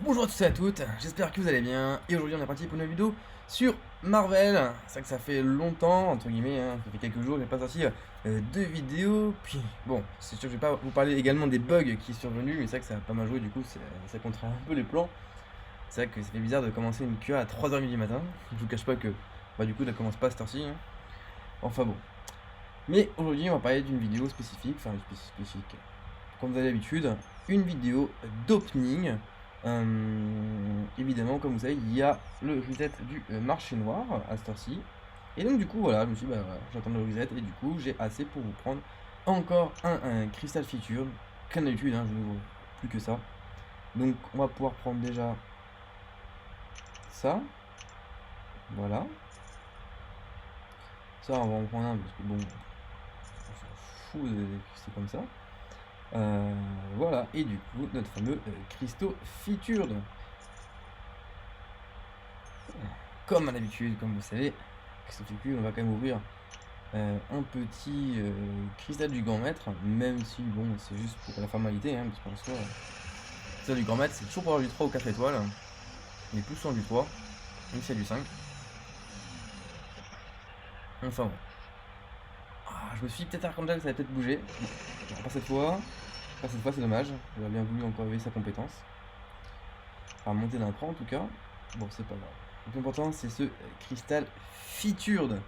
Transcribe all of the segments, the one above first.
Bonjour à tous et à toutes, j'espère que vous allez bien, et aujourd'hui on est parti pour une vidéo sur Marvel. C'est vrai que ça fait longtemps, entre guillemets, hein, ça fait quelques jours que j'ai pas sorti de vidéos, puis bon, c'est sûr que je vais pas vous parler également des bugs qui sont survenus, mais c'est vrai que ça a pas mal joué, du coup ça contrarie un peu les plans. C'est vrai que ça fait bizarre de commencer une QA à 3h du matin, je vous cache pas que, bah du coup ça commence pas à cette heure-ci, hein. Enfin bon. Mais aujourd'hui on va parler d'une vidéo spécifique, enfin spécifique, comme vous avez l'habitude, une vidéo d'opening. Évidemment, comme vous savez, il y a le reset du marché noir à cette heure-ci. Et donc, du coup, voilà, je me suis dit, bah voilà, j'attends le reset. Et du coup, j'ai assez pour vous prendre encore un Crystal Feature. Comme d'habitude, hein, je n'ouvre plus que ça. Donc, on va pouvoir prendre déjà ça. Voilà. Ça, on va en prendre un parce que bon, on s'en fout c'est comme ça. Voilà, et du coup, notre fameux Crystal Featured. Comme à l'habitude, comme vous savez, Crystal Featured, on va quand même ouvrir un petit cristal du grand maître, même si bon, c'est juste pour la formalité, hein, parce qu'en soi, cristal du grand maître, c'est toujours pour avoir du 3 ou 4 étoiles, mais plus souvent du 3, même si c'est du 5. Enfin bon. Ah, je me suis dit peut-être Archangel, ça va peut-être bouger. Bon, pas cette fois. Pas cette fois, c'est dommage. J'aurais bien voulu encore éveiller sa compétence. Enfin, monter d'un cran en tout cas. Bon, c'est pas grave. Le plus important, c'est ce cristal featured.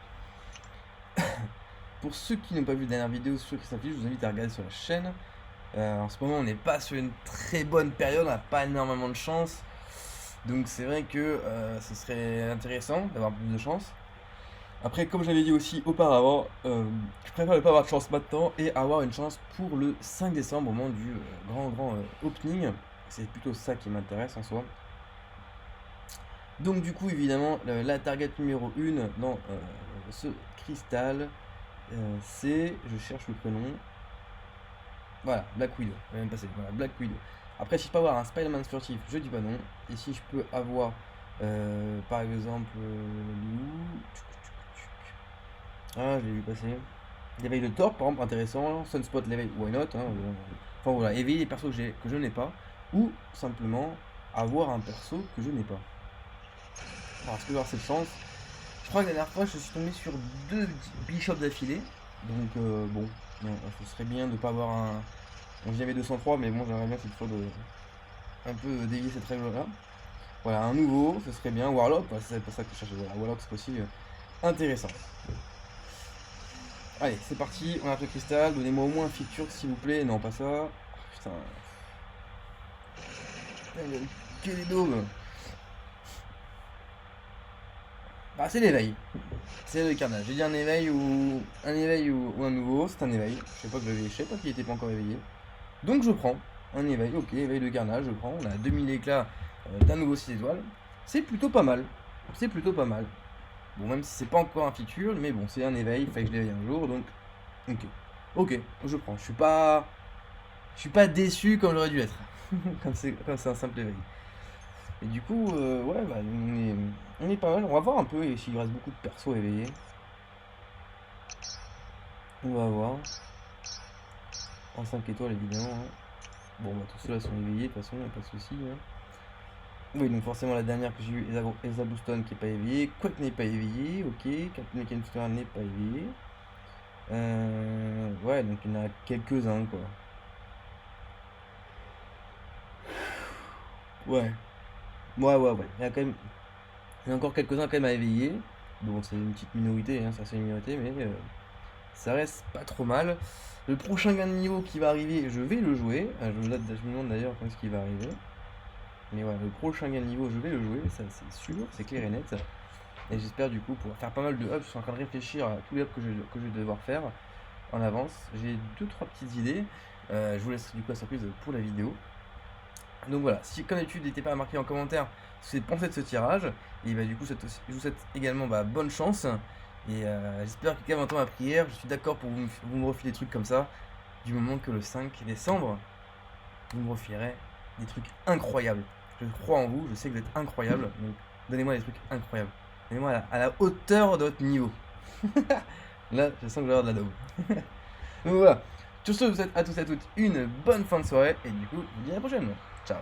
Pour ceux qui n'ont pas vu la dernière vidéo sur Crystal Featured, je vous invite à regarder sur la chaîne. En ce moment, on n'est pas sur une très bonne période, on n'a pas énormément de chance. Donc c'est vrai que ce serait intéressant d'avoir plus de chance. Après, comme j'avais dit aussi auparavant, je préfère ne pas avoir de chance maintenant et avoir une chance pour le 5 décembre au moment du grand opening. C'est plutôt ça qui m'intéresse en soi. Donc du coup, évidemment, la target numéro 1 dans ce cristal, c'est, je cherche le prénom, voilà, Black Widow, on va même passer, voilà, Black Widow. Après, si je peux avoir un Spider-Man furtif, je dis pas non. Et si je peux avoir, par exemple, ah, je l'ai vu passer. L'éveil de Thor, par exemple, intéressant. Sunspot, l'éveil, why not, hein, enfin voilà, éveiller les persos que je n'ai pas. Ou simplement avoir un perso que je n'ai pas. Parce que avoir cette chance, je crois que la dernière fois, je suis tombé sur 2 bishops d'affilée. Donc, bon, non, ce serait bien de ne pas avoir un. Bon, j'avais 203, mais bon, j'aimerais bien cette fois de un peu dévier cette règle-là. Voilà, un nouveau, ce serait bien. Warlock, bah, c'est pour ça que je cherchais. Voilà, Warlock, c'est aussi intéressant. Allez, c'est parti, on a le cristal. Donnez-moi au moins un feature, s'il vous plaît. Non, pas ça. Oh, putain. Que les daubes. Bah, c'est l'éveil. C'est le carnage. J'ai dit un éveil ou un nouveau. C'est un éveil. Je sais pas qu'il était pas encore éveillé. Donc je prends un éveil. Ok, éveil de carnage, je prends. On a 2000 éclats d'un nouveau 6 étoiles. C'est plutôt pas mal. C'est plutôt pas mal. Bon, même si c'est pas encore un feature, mais bon, c'est un éveil. Il fallait que je l'éveille un jour. Donc, ok. Ok, je prends. Je suis pas déçu comme j'aurais dû être. comme c'est un simple éveil. Et du coup, ouais, bah, on est pas mal. On va voir un peu s'il reste beaucoup de persos éveillés. On va voir. En 5 étoiles, évidemment, hein. Bon, bah, tous ceux-là sont éveillés, de toute façon, pas de soucis, hein. Oui, donc forcément, la dernière que j'ai eue, Elsa Booston qui n'est pas éveillée. Quake n'est pas éveillé, ok. Captain America n'est pas éveillé. Ouais, donc il y en a quelques-uns, quoi. Ouais. Ouais. Il y a quand même. Il y a encore quelques-uns quand même à éveiller. Bon, c'est une petite minorité, hein, ça c'est une minorité, mais ça reste pas trop mal. Le prochain gain de niveau qui va arriver, je vais le jouer. Je me demande d'ailleurs quand est-ce qu'il va arriver. Mais voilà, le prochain gain de niveau, je vais le jouer, ça c'est sûr, c'est clair et net. Et j'espère du coup pouvoir faire pas mal de ups. Je suis en train de réfléchir à tous les ups que je vais devoir faire en avance. J'ai 2-3 petites idées. Je vous laisse du coup la surprise pour la vidéo. Donc voilà, si comme d'habitude n'hésitez pas à marquer en commentaire ce que vous pensez de ce tirage. Et bah du coup je vous souhaite également bonne chance. Et j'espère que quelqu'un entend ma prière. Je suis d'accord pour vous me refiler des trucs comme ça. Du moment que le 5 décembre, vous me refilerez des trucs incroyables. Je crois en vous, je sais que vous êtes incroyables. Donc donnez-moi des trucs incroyables. Donnez-moi à la hauteur de votre niveau. Là, je sens que je vais avoir de la daube. Donc voilà. Sur ce, je vous souhaite à tous et à toutes une bonne fin de soirée. Et du coup, je vous dis à la prochaine. Ciao.